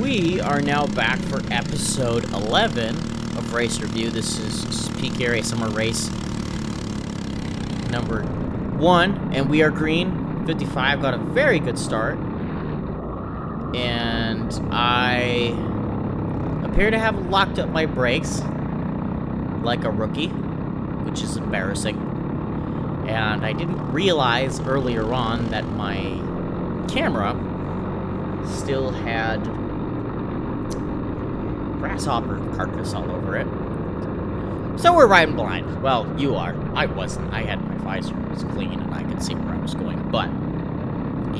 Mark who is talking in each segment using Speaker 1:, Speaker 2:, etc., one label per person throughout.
Speaker 1: We are now back for episode 11 of Race Review. This is Peak Area Summer Race number 1, and we are green. 55 got a very good start, and I appear to have locked up my brakes like a rookie, which is embarrassing. And I didn't realize earlier on that my camera still had grasshopper carcass all over it. So we're riding blind. Well, you are. I wasn't. I had my visor was clean and I could see where I was going. But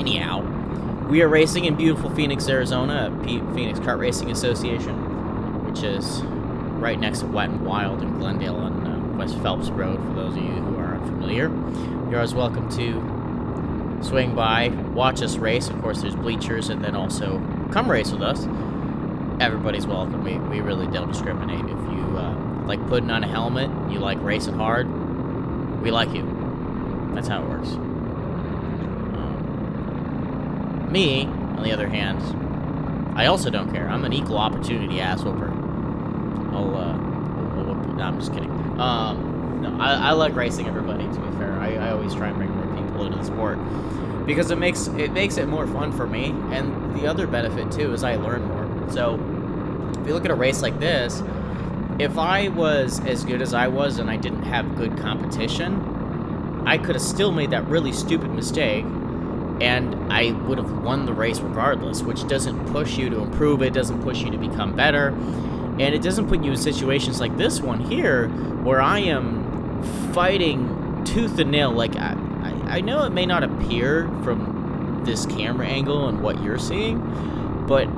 Speaker 1: anyhow, we are racing in beautiful Phoenix, Arizona at Phoenix Kart Racing Association, which is right next to Wet and Wild in Glendale on West Phelps Road. For those of you who are unfamiliar, you're always welcome to swing by, watch us race. Of course, there's bleachers, and then also come race with us. Everybody's welcome. We really don't discriminate. If you like putting on a helmet, you like racing hard, we like you. That's how it works. Me, on the other hand, I also don't care. I'm an equal opportunity ass whooper. No, I'm just kidding. No, I like racing everybody, to be fair. I always try and bring more people into the sport because it makes it more fun for me, and the other benefit too is I learn more. So if you look at a race like this, if I was as good as I was and I didn't have good competition, I could have still made that really stupid mistake and I would have won the race regardless, which doesn't push you to improve, it doesn't push you to become better, and it doesn't put you in situations like this one here where I am fighting tooth and nail. Like, I know it may not appear from this camera angle and what you're seeing, but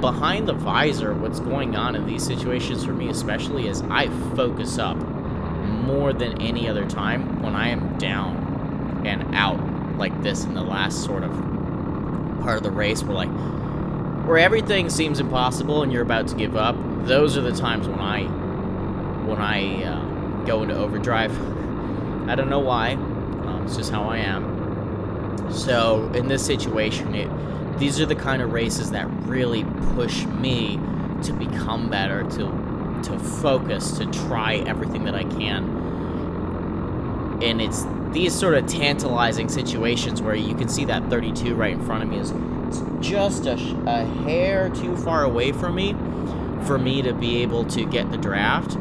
Speaker 1: behind the visor, what's going on in these situations for me especially is I focus up more than any other time when I am down and out like this in the last sort of part of the race where everything seems impossible and you're about to give up. Those are the times when I go into overdrive. I don't know why. It's just how I am. So in this situation, these are the kind of races that really push me to become better, to focus, to try everything that I can. And it's these sort of tantalizing situations where you can see that 32 right in front of me is just a hair too far away from me for me to be able to get the draft.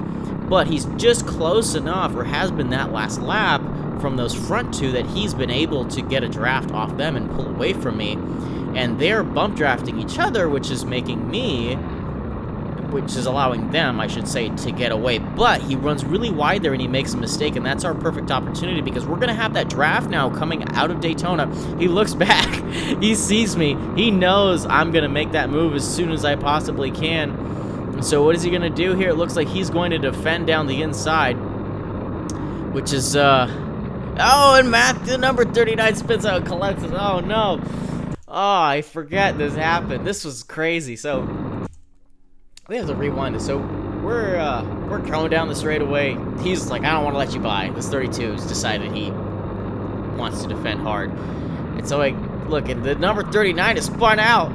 Speaker 1: But he's just close enough, or has been that last lap, from those front two that he's been able to get a draft off them and pull away from me. And they're bump drafting each other, which is allowing them, I should say, to get away. But he runs really wide there and he makes a mistake, and that's our perfect opportunity because we're going to have that draft now coming out of Daytona. He looks back, he sees me, he knows I'm going to make that move as soon as I possibly can. And so what is he going to do here? It looks like he's going to defend down the inside, which is, oh, and Matthew, number 39, spins out and collects it. Oh, no. Oh, I forget this happened. This was crazy. So we have to rewind this. So we're going down the straightaway. He's like, I don't want to let you by. This 32 has decided he wants to defend hard. And so I look, and the number 39 is spun out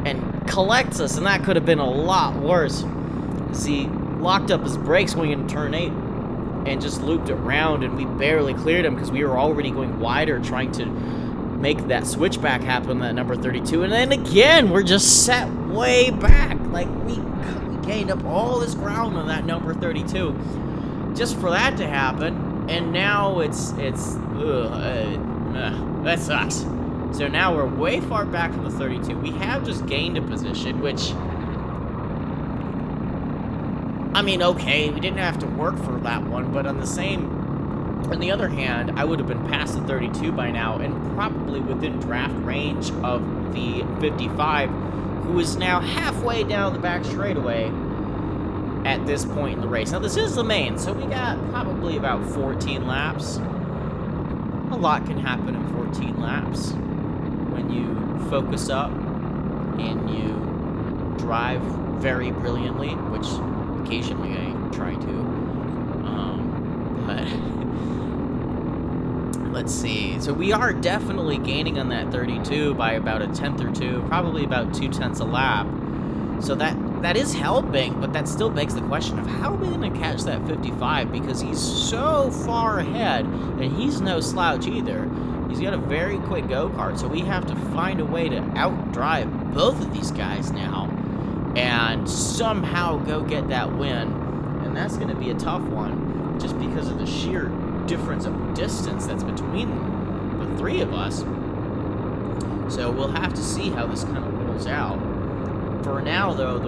Speaker 1: and collects us, and that could have been a lot worse. See, locked up his brakes going into turn 8 and just looped it round, and we barely cleared him because we were already going wider trying to make that switchback happen, that number 32, and then again we're just set way back. Like we gained up all this ground on that number 32 just for that to happen, and now that sucks. So now we're way far back from the 32. We have just gained a position, which, I mean, okay, we didn't have to work for that one, but on the other hand, I would have been past the 32 by now and probably within draft range of the 55, who is now halfway down the back straightaway at this point in the race. Now, this is the main, so we got probably about 14 laps. A lot can happen in 14 laps when you focus up and you drive very brilliantly, which occasionally I try to. But let's see. So we are definitely gaining on that 32 by about a tenth or two, probably about 2/10 a lap. So that is helping, but that still begs the question of how are we going to catch that 55, because he's so far ahead, and he's no slouch either. He's got a very quick go-kart, so we have to find a way to outdrive both of these guys now and somehow go get that win. And that's going to be a tough one just because of the sheer difference of distance that's between the three of us. So we'll have to see how this kind of rolls out. For now, though,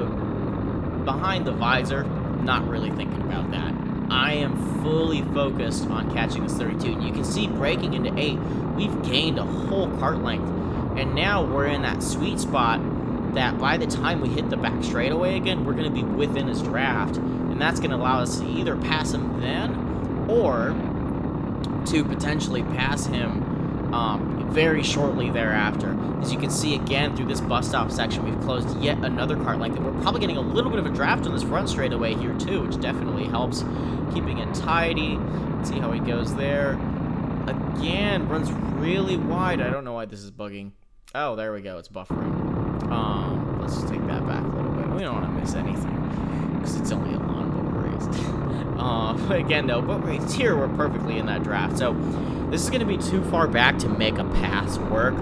Speaker 1: behind the visor, not really thinking about that. I am fully focused on catching this 32. And you can see breaking into 8, we've gained a whole kart length. And now we're in that sweet spot that by the time we hit the back straightaway again, we're going to be within his draft. And that's going to allow us to either pass him then or to potentially pass him very shortly thereafter. As you can see again through this bus stop section, we've closed yet another kart length, and we're probably getting a little bit of a draft on this front straightaway here too, which definitely helps keeping it tidy. Let's see how he goes there. Again, runs really wide. I don't know why this is bugging. Oh, there we go. It's buffering. Let's just take that back a little bit. We don't want to miss anything because it's only a lawnmower race. But again, though, but right here we're perfectly in that draft. So this is going to be too far back to make a pass work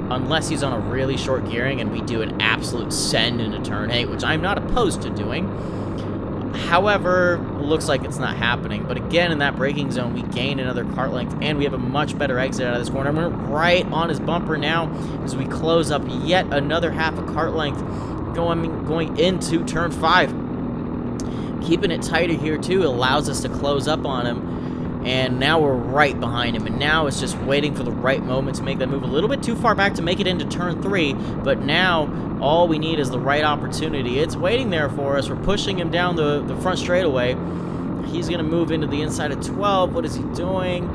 Speaker 1: unless he's on a really short gearing and we do an absolute send into turn 8, which I'm not opposed to doing. However, looks like it's not happening. But again, in that braking zone, we gain another kart length, and we have a much better exit out of this corner. We're right on his bumper now as we close up yet another half a kart length going into turn 5. Keeping it tighter here, too, allows us to close up on him. And now we're right behind him, and now it's just waiting for the right moment to make that move a little bit too far back to make it into turn 3, but now all we need is the right opportunity. It's waiting there for us. We're pushing him down the front straightaway. He's going to move into the inside of 12. What is he doing?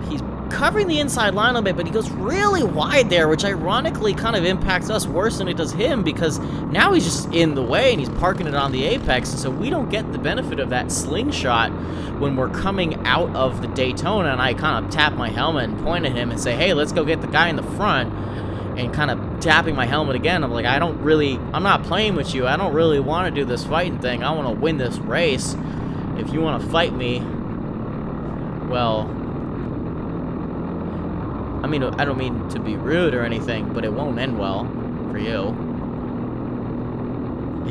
Speaker 1: He's covering the inside line a little bit, but he goes really wide there, which ironically kind of impacts us worse than it does him, because now he's just in the way and he's parking it on the apex, and so we don't get the benefit of that slingshot when we're coming out of the Daytona. And I kind of tap my helmet and point at him and say, hey, let's go get the guy in the front, and kind of tapping my helmet again. I'm like, I'm not playing with you. I don't really want to do this fighting thing. I want to win this race. If you want to fight me, well, I mean, I don't mean to be rude or anything, but it won't end well for you.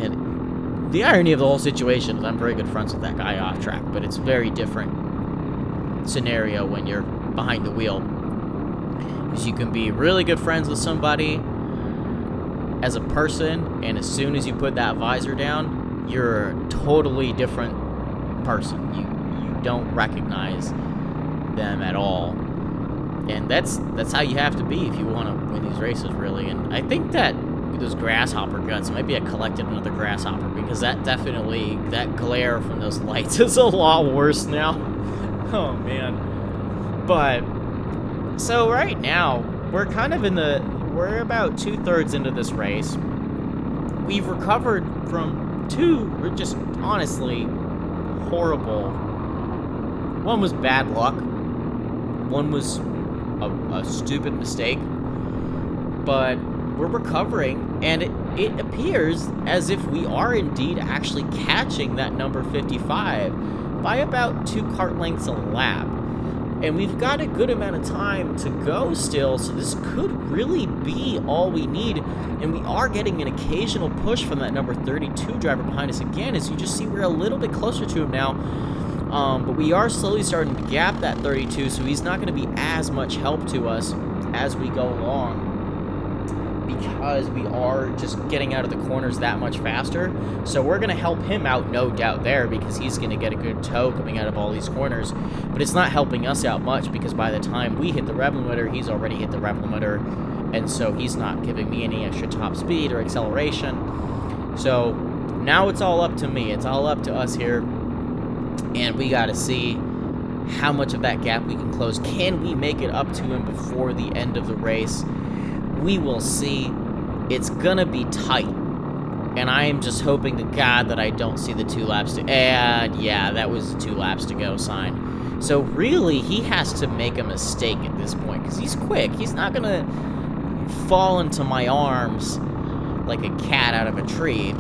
Speaker 1: And the irony of the whole situation is I'm very good friends with that guy off track, but it's a very different scenario when you're behind the wheel. Because you can be really good friends with somebody as a person, and as soon as you put that visor down, you're a totally different person. You don't recognize them at all. And that's how you have to be if you want to win these races, really. And I think that those grasshopper guts might be a collected another grasshopper, because that glare from those lights is a lot worse now. Oh, man. But, so right now, we're kind of we're about 2/3 into this race. We've recovered from 2, just honestly horrible. One was bad luck. One was a stupid mistake, but we're recovering, and it appears as if we are indeed actually catching that number 55 by about 2 kart lengths a lap, and we've got a good amount of time to go still, so this could really be all we need. And we are getting an occasional push from that number 32 driver behind us again. As you just see, we're a little bit closer to him now. But we are slowly starting to gap that 32, so he's not going to be as much help to us as we go along, because we are just getting out of the corners that much faster. So we're going to help him out, no doubt there, because he's going to get a good tow coming out of all these corners. But it's not helping us out much, because by the time we hit the rev limiter, he's already hit the rev limiter, and so he's not giving me any extra top speed or acceleration. So now it's all up to me. It's all up to us here. And we got to see how much of that gap we can close. Can we make it up to him before the end of the race? We will see. It's going to be tight. And I am just hoping to God that I don't see the 2 laps to... And yeah, that was the 2 laps to go sign. So really, he has to make a mistake at this point, because he's quick. He's not going to fall into my arms like a cat out of a tree.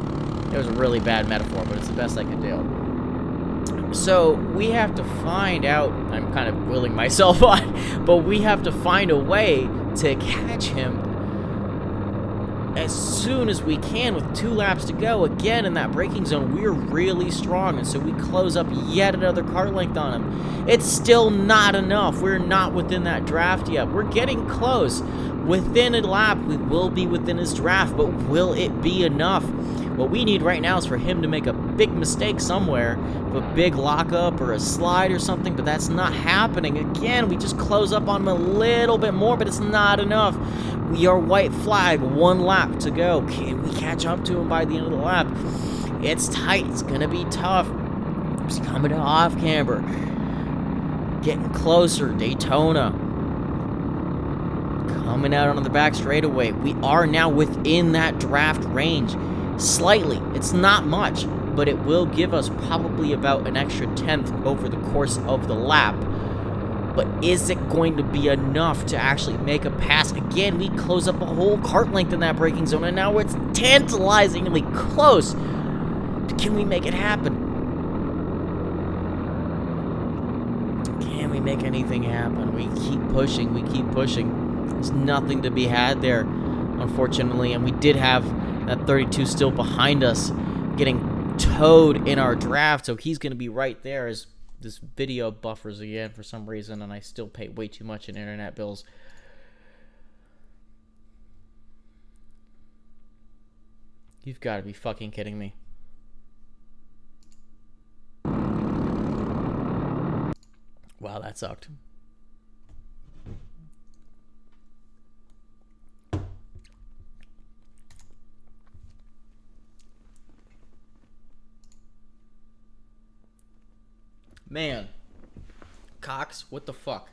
Speaker 1: It was a really bad metaphor, but it's the best I could do. So we have to find out, I'm kind of willing myself on, but we have to find a way to catch him as soon as we can with 2 laps to go. Again, in that braking zone, we're really strong, and so we close up yet another car length on him. It's still not enough. We're not within that draft yet. We're getting close. Within a lap, we will be within his draft, but will it be enough? What we need right now is for him to make a big mistake somewhere, a big lockup or a slide or something, but that's not happening. Again, we just close up on him a little bit more, but it's not enough. We are white flag, 1 lap to go. Can we catch up to him by the end of the lap? It's tight. It's going to be tough. He's coming to off camber. Getting closer. Daytona. Coming out on the back straightaway. We are now within that draft range. Slightly. It's not much, but it will give us probably about an extra 10th over the course of the lap. But is it going to be enough to actually make a pass? Again, we close up a whole kart length in that braking zone, and now it's tantalizingly close. Can we make it happen? Can we make anything happen? We keep pushing. We keep pushing. There's nothing to be had there, unfortunately. And we did have that 32 still behind us, getting towed in our draft, so he's going to be right there as this video buffers again for some reason, and I still pay way too much in internet bills. You've got to be fucking kidding me. Wow, that sucked. Man, Cox, what the fuck?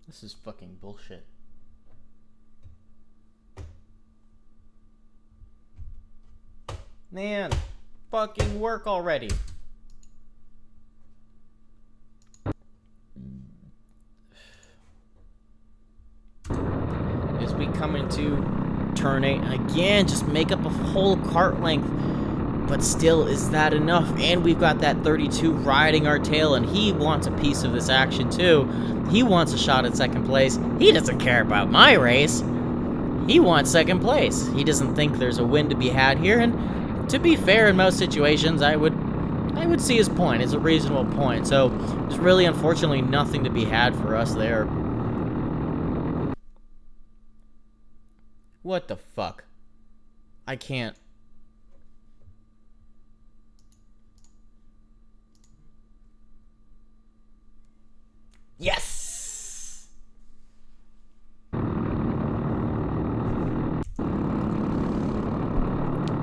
Speaker 1: This is fucking bullshit. Man, fucking work already. As we come into turn 8, and again, just make up a whole kart length. But still, is that enough? And we've got that 32 riding our tail, and he wants a piece of this action too. He wants a shot at second place. He doesn't care about my race. He wants second place. He doesn't think there's a win to be had here, and to be fair, in most situations, I would see his point. It's a reasonable point. So there's really, unfortunately, nothing to be had for us there. What the fuck? I can't. Yes!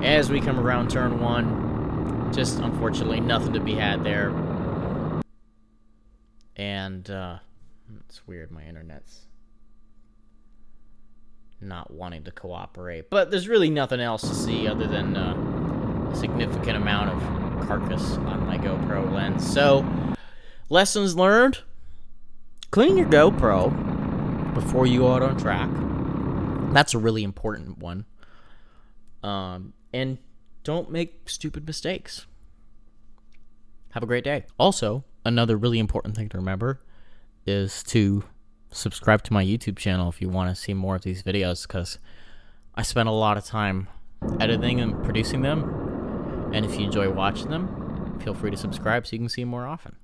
Speaker 1: As we come around turn 1, just unfortunately nothing to be had there. And it's weird, my internet's not wanting to cooperate. But there's really nothing else to see other than a significant amount of carcass on my GoPro lens. So, lessons learned. Clean your GoPro before you go out on track. That's a really important one. And don't make stupid mistakes. Have a great day. Also, another really important thing to remember is to subscribe to my YouTube channel if you want to see more of these videos, because I spend a lot of time editing and producing them. And if you enjoy watching them, feel free to subscribe so you can see more often.